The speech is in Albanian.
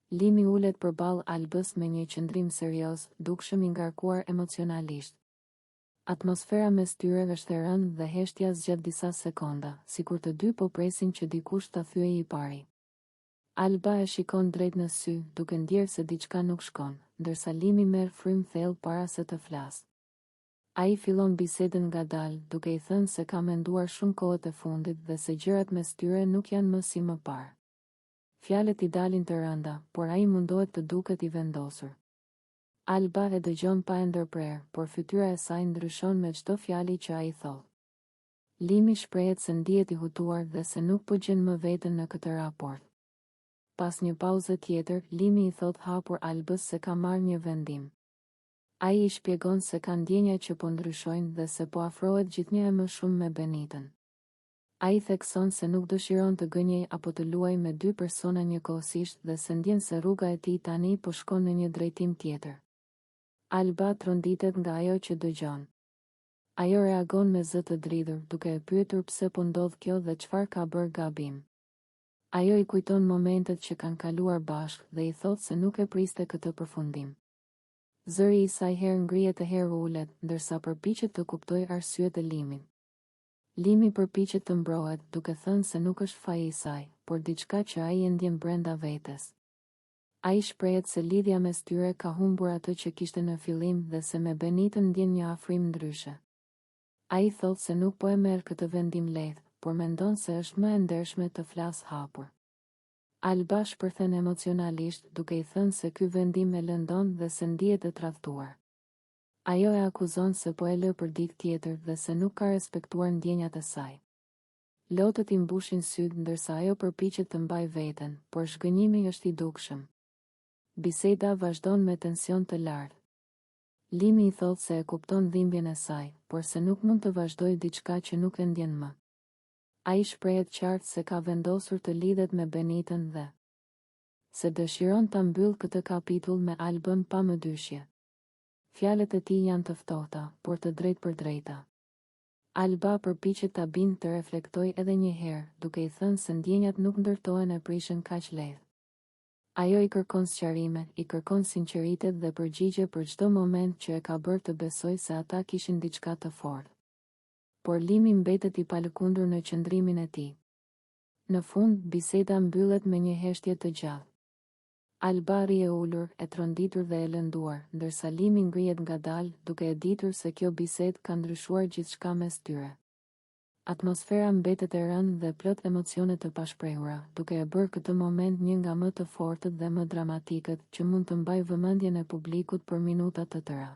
Limi ulet përballë Albës me një qëndrim serioz, dukshëm i ngarkuar emocionalisht. Atmosfera mes tyre është e rëndë dhe heshtja zgjat disa sekonda, sikur të dy po presin që dikush ta thyejë i pari. Alba e shikon drejt në sy, duke ndjerë se diçka nuk shkon, ndërsa Limi merr frym thellë para se të flasë. Ai fillon bisedën ngadalë, duke i thënë se ka menduar shumë kohët e fundit dhe se gjërat mes tyre nuk janë më si më parë. Fjalët i dalin të rënda, por ai mundohet të duket i vendosur. Alba e dëgjon pa e ndërprerë, por fytyra e saj ndryshon me çdo fjali që ai thotë. Limi shprehet se ndihet i hutuar dhe se nuk po gjen më veten në këtë raport. Pas një pauze tjetër, Limi i thot hapur Albës se ka marrë një vendim. Ai i shpjegon se ka ndjenja që po ndryshojnë dhe se po afrohet gjithnjë e më shumë me Benitën. Ai thekson se nuk dëshiron të gënjej apo të luajë me dy persona njëkohësisht dhe se ndjen se rruga e tij tani po shkon në një drejtim tjetër. Alba tronditet nga ajo që dëgjon. Ajo reagon me zë të dridhur, duke e pyetur pse po ndodh kjo dhe çfarë ka bërë gabim. Ajo i kujton momentet që kanë kaluar bashkë dhe i thot se nuk e priste këtë përfundim. Zëri i saj herë ngrihet e herë ulet, ndërsa përpiqet të kuptojë arsyet e Limit. Limi përpiqet të mbrohet, duke thënë se nuk është faji i saj, por diçka që ai e ndjen brenda vetes. Ai shprehet se lidhja mes tyre ka humbur atë që kishte në fillim dhe se me Benitën ndjen një afrim ndryshe. Ai thotë se nuk po e merr këtë vendim lehtë, por mendon se është më e ndershme të flasë hapur. Alba shpërthen emocionalisht, duke i thënë se ky vendim e lëndon dhe se ndihet e tradhtuar. Ajo e akuzon se po e lë për dikë tjetër dhe se nuk ka respektuar ndjenjat e saj. Lotët i mbushin syt ndërsa ajo përpiqet të mbajë veten, por zhgënjimi është i dukshëm. Biseda vazhdon me tension të lartë. Limi i thotë se e kupton dhimbjen e saj, por se nuk mund të vazhdojë diçka që nuk e ndjen më. Ai shprehet qartë se ka vendosur të lidhet me Benitën dhe se dëshiron ta mbyllë këtë kapitull me Albën pa më dyshje. Fjalët e tij janë të ftohta, por të drejtë për drejta. Alba përpiqet ta bindë të reflektojë edhe një herë, duke i thënë se ndjenjat nuk ndërtohen e prishën kaq lehtë. Ajo i kërkon sqarime, i kërkon sinqeritet dhe përgjigje për çdo moment që e ka bërë të besojë se ata kishin diçka të fortë. Por Limi mbetet i palëkundur në qëndrimin e tij. Në fund, biseda mbyllet me një heshtje të gjatë. Alba rri e ulur, e tronditur dhe e lënduar, ndërsa Limi ngrihet ngadalë, duke e ditur se kjo bisedë ka ndryshuar gjithçka mes tyre. Atmosfera mbetet e rëndë dhe plot emocione të pashprehura, duke e bërë këtë moment një nga më të fortët dhe më dramatikët që mund të mbajë vëmendjen e publikut për minuta të tëra.